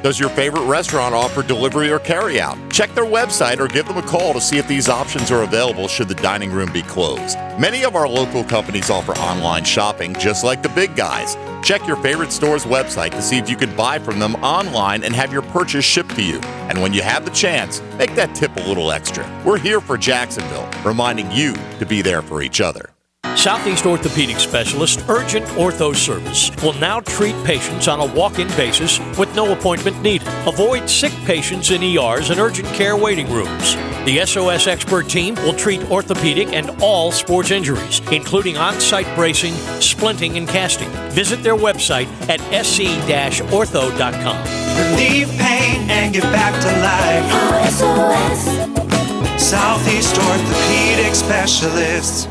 Does your favorite restaurant offer delivery or carryout? Check their website or give them a call to see if these options are available should the dining room be closed. Many of our local companies offer online shopping just like the big guys. Check your favorite store's website to see if you can buy from them online and have your purchase shipped to you. And when you have the chance, make that tip a little extra. We're here for Jacksonville, reminding you to be there for each other. Southeast Orthopedic Specialist Urgent Ortho Service will now treat patients on a walk-in basis with no appointment needed. Avoid sick patients in ERs and urgent care waiting rooms. The SOS expert team will treat orthopedic and all sports injuries, including on-site bracing, splinting, and casting. Visit their website at sc-ortho.com. Relieve pain and get back to life. Southeast Orthopedic Specialists.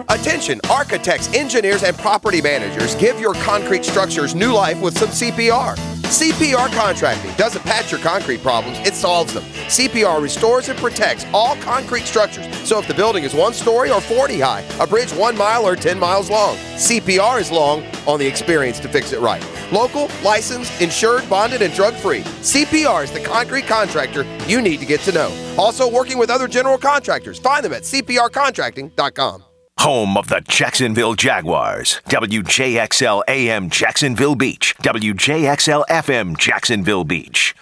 Attention, architects, engineers, and property managers, give your concrete structures new life with some CPR. CPR Contracting doesn't patch your concrete problems, it solves them. CPR restores and protects all concrete structures. So if the building is 1 story or 40 high, a bridge 1 mile or 10 miles long, CPR is long on the experience to fix it right. Local, licensed, insured, bonded, and drug-free. CPR is the concrete contractor you need to get to know. Also working with other general contractors. Find them at cprcontracting.com. Home of the Jacksonville Jaguars. WJXL AM Jacksonville Beach. WJXL FM Jacksonville Beach.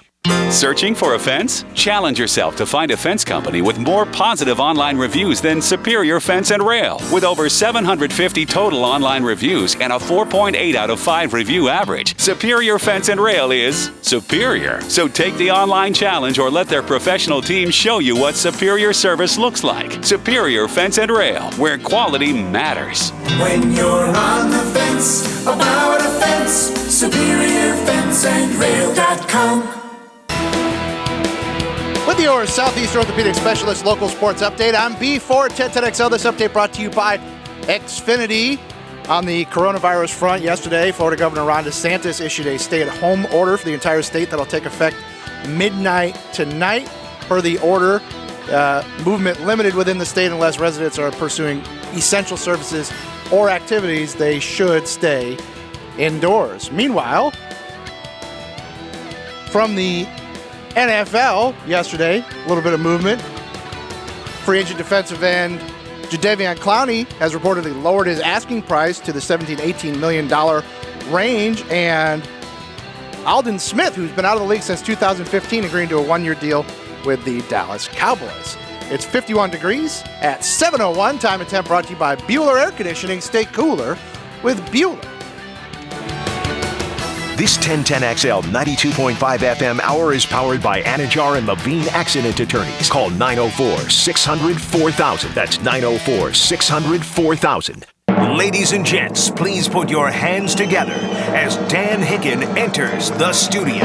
Searching for a fence? Challenge yourself to find a fence company with more positive online reviews than Superior Fence and Rail. With over 750 total online reviews and a 4.8 out of 5 review average, Superior Fence and Rail is superior. So take the online challenge or let their professional team show you what superior service looks like. Superior Fence and Rail, where quality matters. When you're on the fence about a fence, SuperiorFenceandRail.com. With your Southeast Orthopedic Specialist local sports update, I'm B41010XL. This update brought to you by Xfinity. On the coronavirus front, yesterday, Florida Governor Ron DeSantis issued a stay-at-home order for the entire state that'll take effect midnight tonight. Per the order, movement limited within the state unless residents are pursuing essential services or activities. They should stay indoors. Meanwhile, from the NFL yesterday, a little bit of movement. Free agent defensive end Jadeveon Clowney has reportedly lowered his asking price to the $17-18 million range, and Aldon Smith, who's been out of the league since 2015, agreeing to a 1-year deal with the Dallas Cowboys. It's 51 degrees at 7:01. Time and temp brought to you by Bueller Air Conditioning. Stay cooler with Bueller. This 1010XL 92.5 FM hour is powered by Anajar and Levine Accident Attorneys. Call 904-600-4000. That's 904-600-4000. Ladies and gents, please put your hands together as Dan Hicken enters the studio.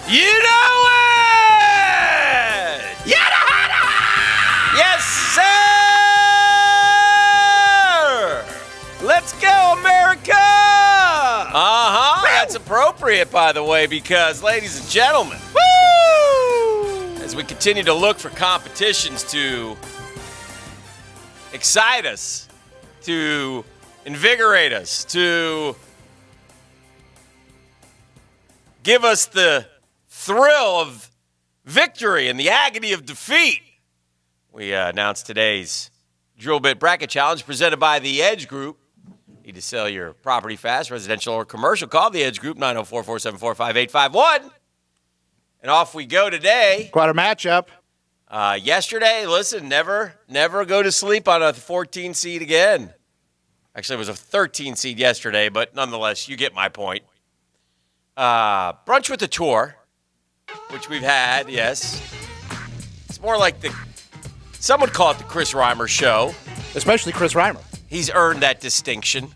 You know it! Yes, sir! Let's go, America! Uh-huh. That's appropriate, by the way, because, ladies and gentlemen, woo! As we continue to look for competitions to excite us, to invigorate us, to give us the thrill of victory and the agony of defeat, we announced today's Drill Bit Bracket Challenge presented by the Edge Group. Need to sell your property fast, residential or commercial? Call the Edge Group, 904-474-5851. And off we go today. Quite a matchup. Yesterday, listen, never go to sleep on a 14 seed again. Actually, it was a 13 seed yesterday, but nonetheless, you get my point. Brunch with the Tour, which we've had, yes. It's more like some would call it the Chris Reimer show. Especially Chris Reimer. He's earned that distinction.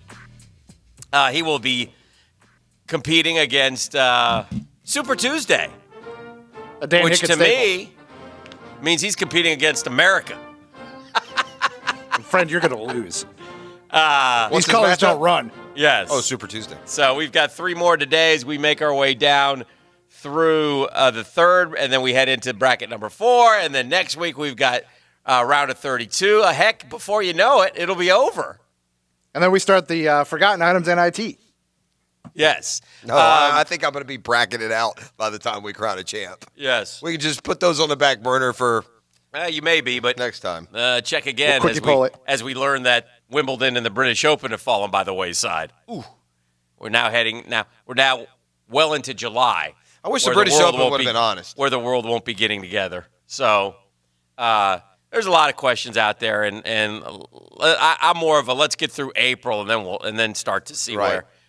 He will be competing against Super Tuesday, which to me means he's competing against America. Friend, you're going to lose. These colors don't run. Yes. Oh, Super Tuesday. So we've got 3 more today as we make our way down through the third, and then we head into bracket number 4, and then next week we've got round of 32. Heck, before you know it, it'll be over. And then we start the Forgotten Items NIT. Yes. No, I think I'm going to be bracketed out by the time we crown a champ. Yes. We can just put those on the back burner for You may be, but next time. Check again We'll quickly poll it. as we learn that Wimbledon and the British Open have fallen by the wayside. Ooh. We're now well into July. I wish the where British world Open won't would have been honest. Where the world won't be getting together. So there's a lot of questions out there, and I'm more of a let's get through April and then start to see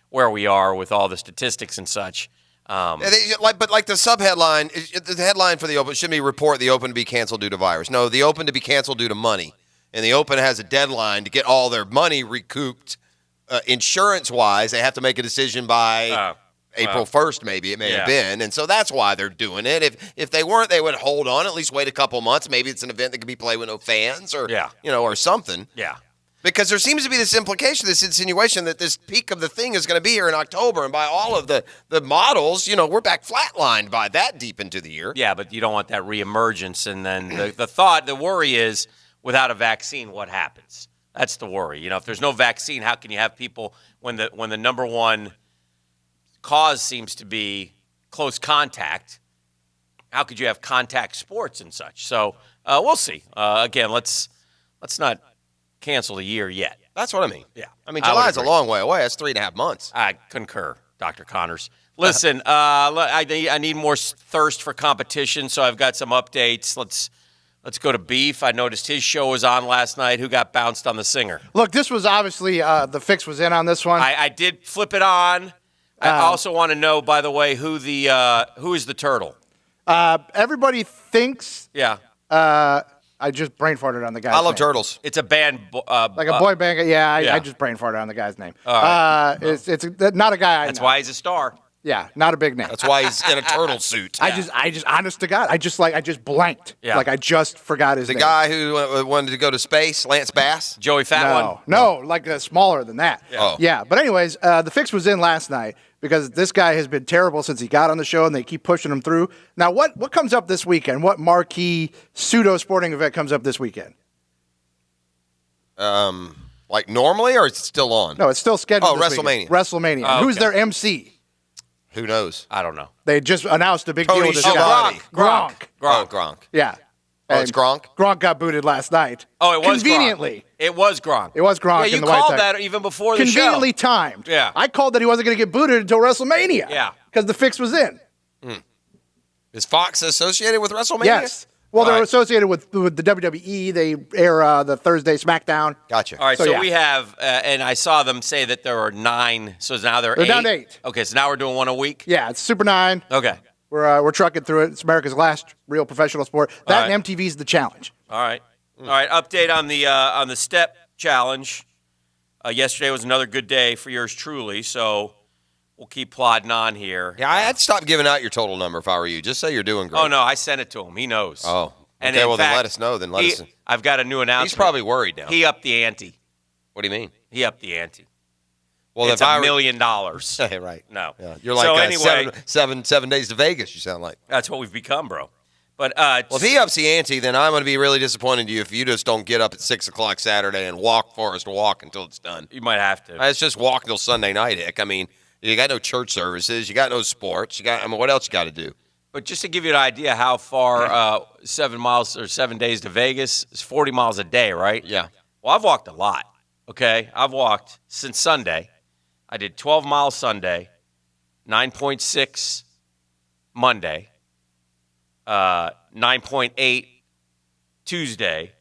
where we are with all the statistics and such. But the sub-headline, the headline for the Open shouldn't be report the Open to be canceled due to virus. No, the Open to be canceled due to money. And the Open has a deadline to get all their money recouped insurance-wise. They have to make a decision by April 1st, maybe it may have been. And so that's why they're doing it. If they weren't, they would hold on, at least wait a couple months. Maybe it's an event that could be played with no fans or, or something. Yeah. Because there seems to be this implication, this insinuation that this peak of the thing is going to be here in October. And by all of the models, we're back flatlined by that deep into the year. Yeah, but you don't want that reemergence. And then the worry is, without a vaccine, what happens? That's the worry. If there's no vaccine, how can you have people when the number one cause seems to be close contact? How could you have contact sports and such? So we'll see. Again, let's not cancel the year yet. That's what I mean. Yeah. I mean, July's a long way away. That's 3.5 months. I concur, Dr. Connors. Listen, I need more thirst for competition, so I've got some updates. Let's go to Beef. I noticed his show was on last night. Who got bounced on the singer? Look, this was obviously the fix was in on this one. I did flip it on. I also want to know, by the way, who is the turtle? Everybody thinks. Yeah. I just brain farted on the guy's I love name. turtles. It's a band. Like a boy band. I just brain farted on the guy's name. All right. It's not a guy I That's know. why he's a star. Yeah, not a big name. That's why he's in a turtle suit. I just, honest to God, I just blanked. Yeah. Like I just forgot his The name. guy who wanted to go to space, Lance Bass. Joey Fat one? No, like smaller than that. Yeah. Oh. Yeah, but anyways, the fix was in last night because this guy has been terrible since he got on the show, and they keep pushing him through. Now, what comes up this weekend? What marquee pseudo-sporting event comes up this weekend? Like normally, or it's still on? No, it's still scheduled. Oh, this WrestleMania. weekend. WrestleMania. Oh, Who's okay. their MC? Who knows? I don't know. They just announced a big deal Tony with this Schiavone. guy. Gronk. Oh, Gronk. Yeah. Oh, it's Gronk? Gronk got booted last night. Oh, it was conveniently. Gronk. It was Gronk. It was Gronk. Yeah, you in the white called tag. that even before the show. Conveniently timed. Yeah. I called that he wasn't going to get booted until WrestleMania. Yeah. Because the fix was in. Is Fox associated with WrestleMania? Yes. Well, All they're right. associated with the WWE. They air the Thursday SmackDown. Gotcha. All right, So, so yeah. we have, and I saw them say that there are 9. So now they're 8. They're down to 8. Okay, so now we're doing one a week. Yeah, it's Super 9. Okay. We're trucking through it. It's America's last real professional sport. That All right. and MTV's The Challenge. All right. All right. Update on the step challenge. Yesterday was another good day for yours truly. So we'll keep plodding on here. Yeah, I'd stop giving out your total number if I were you. Just say you're doing great. Oh no, I sent it to him. He knows. Oh. And Okay, in well, then fact, let us know. Then let us. I've got a new announcement. He's probably worried now. He upped the ante. What do you mean? He upped the ante. Well, It's if I $1 were- million. Hey, right. No. Yeah. You're like So anyway, seven days to Vegas, you sound like. that's what we've become, bro. But Well, if he ups the ante, then I'm going to be really disappointed in you if you just don't get up at 6 o'clock Saturday and walk Forest Walk until it's done. you might have to. It's just walk until Sunday night, Hick. I mean, you got no church services. You got no sports. What else you got to do? But just to give you an idea how far 7 miles or 7 days to Vegas is 40 miles a day, right? Yeah. Well, I've walked a lot, okay? I've walked since Sunday. I did 12 miles Sunday, 9.6 Monday, 9.8 Tuesday,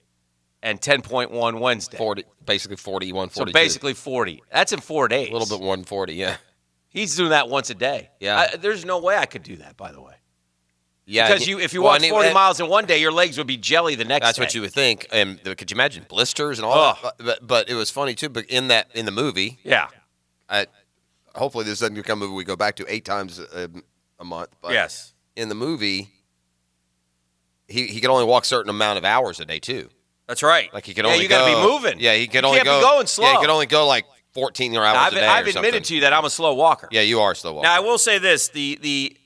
and 10.1 Wednesday. 40, basically 41, So 42. basically 40. That's in 4 days. A little bit 140, yeah. He's doing that once a day. Yeah. There's no way I could do that, by the way. Yeah. Because if you walk 40 miles in one day, your legs would be jelly the next That's day. what you would think. And could you imagine blisters and all that? But it was funny, too. But in the movie, Yeah. hopefully this doesn't become a movie we go back to 8 times a month. But Yes. in the movie, he could only walk a certain amount of hours a day, too. That's right. Like he could only you got to go- be moving. Yeah, he could you only can't go. be going slow. Yeah, he could only go like 14 hours a day. I've or admitted something. to you that I'm a slow walker. Yeah, you are a slow walker. Now I will say this: the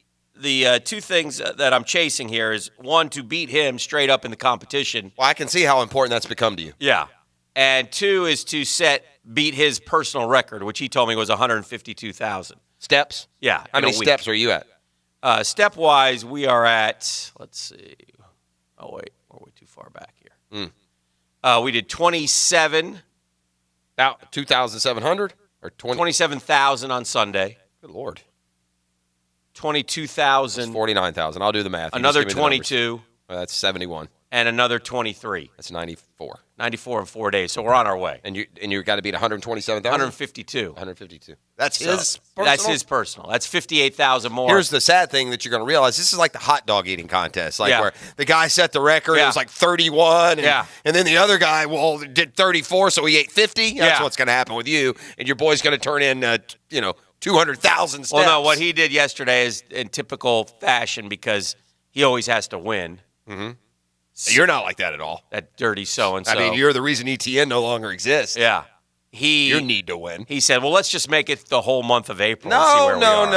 two things that I'm chasing here is one, to beat him straight up in the competition. Well, I can see how important that's become to you. Yeah, and two is to beat his personal record, which he told me was 152,000. Steps? Yeah. How in a many week. steps are you at? Step-wise, we are at, let's see. Oh, wait. We're way too far back here. We did 27. 2,700 or 27,000 on Sunday. Good Lord. 22,000. 49,000. I'll do the math. You Another just give me the numbers. 22. That's 71. And another 23. That's 94. 94 in 4 days. So we're on our way. And you got to beat 127,000? 152. 152. That's So, his personal? That's his personal. That's 58,000 more. Here's the sad thing that you're going to realize. This is like the hot dog eating contest, like Yeah. where the guy set the record. It Yeah. was like 31. Yeah. And then the other guy, did 34, so he ate 50. That's Yeah. what's going to happen with you. And your boy's going to turn in, 200,000 steps. Well, no, what he did yesterday is in typical fashion because he always has to win. Mm-hmm. You're not like that at all. That dirty so-and-so. I mean, you're the reason ETN no longer exists. Yeah. You need to win. He said, well, let's just make it the whole month of April and see No, where we are.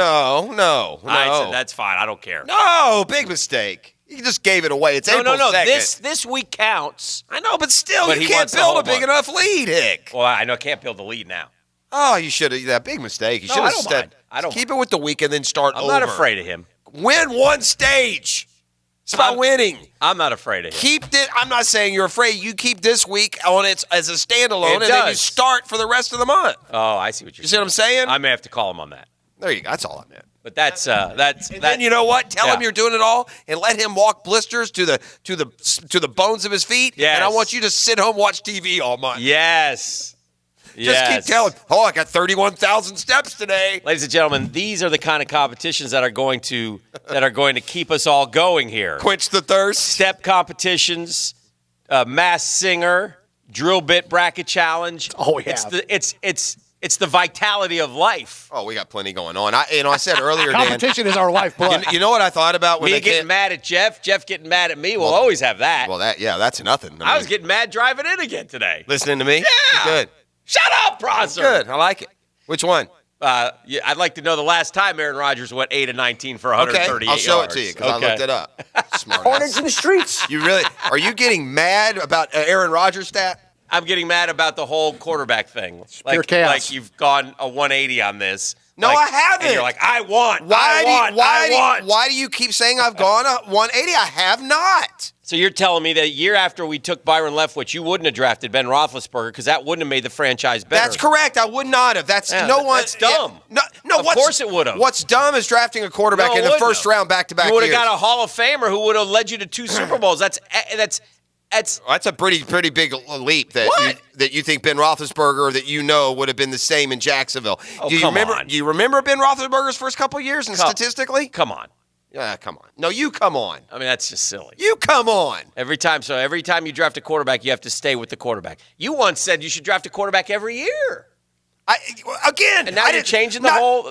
no. I said, that's fine. I don't care. No, big mistake. You just gave it away. It's April 2nd. This week counts. I know, but still, But you he can't wants the build whole a big month. enough lead, Hick. Well, I know I can't build the lead now. Oh, you should have. That big mistake. You No, should I have don't said, mind. I don't keep it with the week and then start I'm over. not afraid of him. Win one stage. It's about winning. I'm not afraid of him. I'm not saying you're afraid. You keep this week on it as a standalone, and then you start for the rest of the month. Oh, I see what you're You saying. see what I'm saying? I may have to call him on that. There you go. That's all I meant. But that's And then you know what? Tell him you're doing it all, and let him walk blisters to the bones of his feet. Yes. And I want you to sit home and watch TV all month. Yes. Just keep telling. Oh, I got 31,000 steps today. Ladies and gentlemen, these are the kind of competitions that are going to keep us all going here. Quench the thirst. Step competitions, Mass Singer, drill bit bracket challenge. Oh, we It's have. it's the vitality of life. Oh, we got plenty going on. I said earlier, Dan. Competition is our lifeblood. You know what I thought about when Me they getting mad at Jeff getting mad at me. We'll always have that. Well, that's nothing. I was getting mad driving in again today. listening to me. Yeah. Good. Shut up, Prosser. Good. I like it. Which one? I'd like to know the last time Aaron Rodgers went 8 of 19 for 138 Okay, I'll show yards. it to you because I looked it up. Smart. Carnage in the streets. You really? Are you getting mad about Aaron Rodgers' stat? I'm getting mad about the whole quarterback thing. Pure chaos. Like you've gone a 180 on this. No, Like, I haven't. And you're like, I want. Why do you keep saying I've gone a 180? I have not. So you're telling me that a year after we took Byron Leftwich, you wouldn't have drafted Ben Roethlisberger because that wouldn't have made the franchise better. That's correct. I would not have. That's Yeah, no one. that's dumb. Yeah, no. Of course it would have. What's dumb is drafting a quarterback No, in it the wouldn't first have. round back-to-back You would have years. got a Hall of Famer who would have led you to 2 Super Bowls. That's That's a pretty big leap that you think Ben Roethlisberger that would have been the same in Jacksonville. Oh, do you come remember? on. Do you remember Ben Roethlisberger's first couple of years and statistically? come on. Yeah, come on. No, you come on. I mean, that's just silly. You come on. Every time you draft a quarterback, you have to stay with the quarterback. You once said you should draft a quarterback every year. And now you're changing the whole.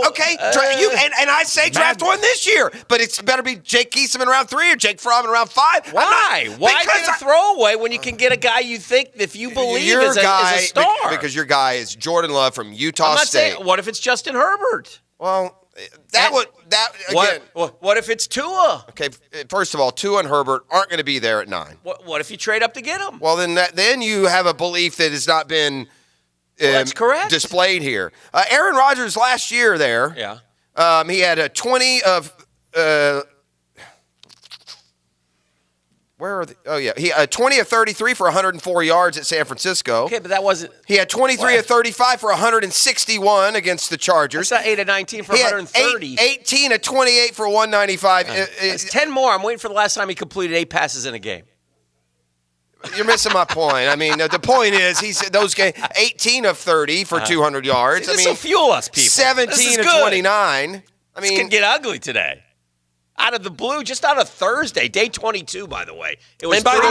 Okay, and I say draft one this year, but it's better be Jake Geesom in round 3 or Jake Fromm in round 5. Why? Why get a throwaway when you can get a guy you think if you believe is a star? Because your guy is Jordan Love from Utah I'm not State. saying. What if it's Justin Herbert? Well, again. What if it's Tua? Okay, first of all, Tua and Herbert aren't going to be there at 9. What if you trade up to get him? Well, then you have a belief that has not been that's correct. displayed here. Aaron Rodgers last year there, he had a 20 of where are the? Oh yeah, he 20 of 33 for 104 yards at San Francisco. Okay, but that wasn't. He had 23 of 35 for 161 against the Chargers. That's not 8 of 19 for He had 130. 18 of 28 for 195. That's 10 more. I'm waiting for the last time he completed 8 passes in a game. You're missing my point. I mean, the point is he said those games 18 of 30 for 200 yards. This will fuel us, people. 17 of 29. I This mean, can get ugly today. Out of the blue, just on a Thursday, day 22, by the way. It was. and by the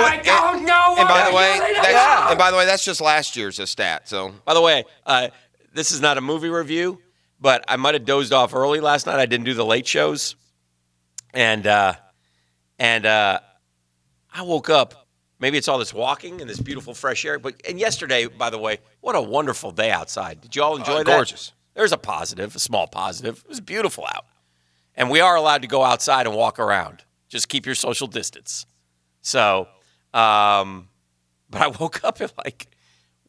way, Yeah. and by the way, that's just last year's stat. So, By the way, this is not a movie review, but I might have dozed off early last night. I didn't do the late shows, and I woke up. Maybe it's all this walking and this beautiful fresh air. And yesterday, by the way, what a wonderful day outside. Did you all enjoy that? Gorgeous. There's a positive, a small positive. It was beautiful out. And we are allowed to go outside and walk around. Just keep your social distance. So, but I woke up at like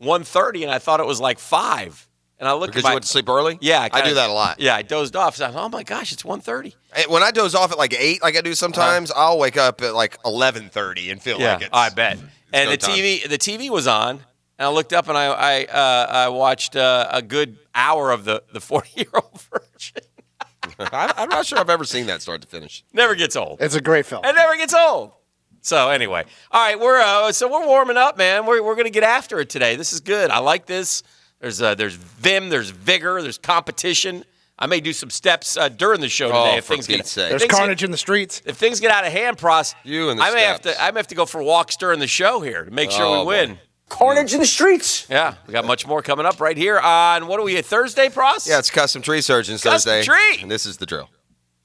1:30 and I thought it was like 5. and I looked Because at you went to sleep early? Yeah. I do that a lot. Yeah, I dozed off. So I'm, oh, my gosh, it's 1:30. When I doze off at like 8, like I do sometimes, I'll wake up at like 11:30 and feel like it's... I bet. And go the TV was on, and I looked up and I watched a good hour of the 40-year-old virgin. I'm not sure I've ever seen that start to finish. Never gets old. It's a great film. It never gets old. So anyway, all right, we're warming up, man. We're gonna get after it today. This is good. I like this. There's vim, there's vigor, there's competition. I may do some steps during the show today if for things get. Pete's sake. There's carnage in the streets. If things get out of hand, Pross, You and the I may steps. have to go for walks during the show here to make sure we win. boy. Carnage in the streets. Yeah, we got much more coming up right here on what are we at Thursday, Pross? Yeah, it's Custom Tree Surgeons Custom Thursday. Tree. And this is the drill.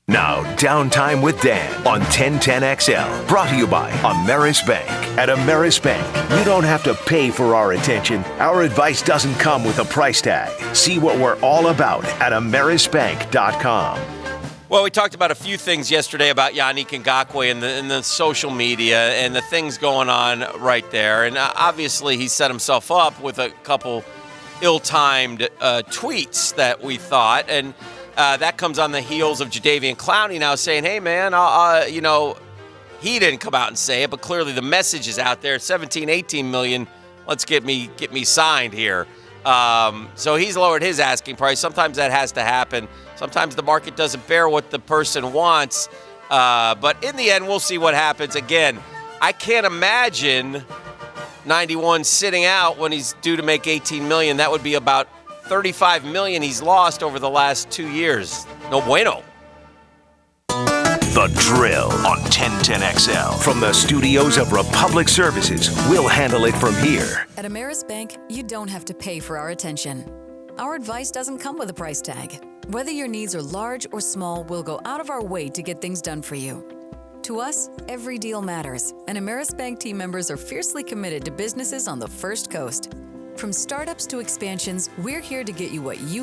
Now, Downtime with Dan on 1010XL. Brought to you by Ameris Bank. At Ameris Bank, you don't have to pay for our attention. Our advice doesn't come with a price tag. See what we're all about at amerisbank.com. Well, we talked about a few things yesterday about Yannick Ngakoue and the social media and the things going on right there. And obviously, he set himself up with a couple ill-timed tweets that we thought. And that comes on the heels of Jadeveon Clowney now saying, hey, man, he didn't come out and say it, but clearly the message is out there, 17, 18 million, let's get me signed here. So he's lowered his asking price. Sometimes that has to happen. Sometimes the market doesn't bear what the person wants. But in the end, we'll see what happens. Again, I can't imagine 91 sitting out when he's due to make 18 million. That would be about 35 million he's lost over the last 2 years. No bueno. The Drill on 1010XL. From the studios of Republic Services, we'll handle it from here. At Ameris Bank, you don't have to pay for our attention. Our advice doesn't come with a price tag. Whether your needs are large or small, we'll go out of our way to get things done for you. To us, every deal matters, and Ameris Bank team members are fiercely committed to businesses on the First Coast. From startups to expansions, we're here to get you what you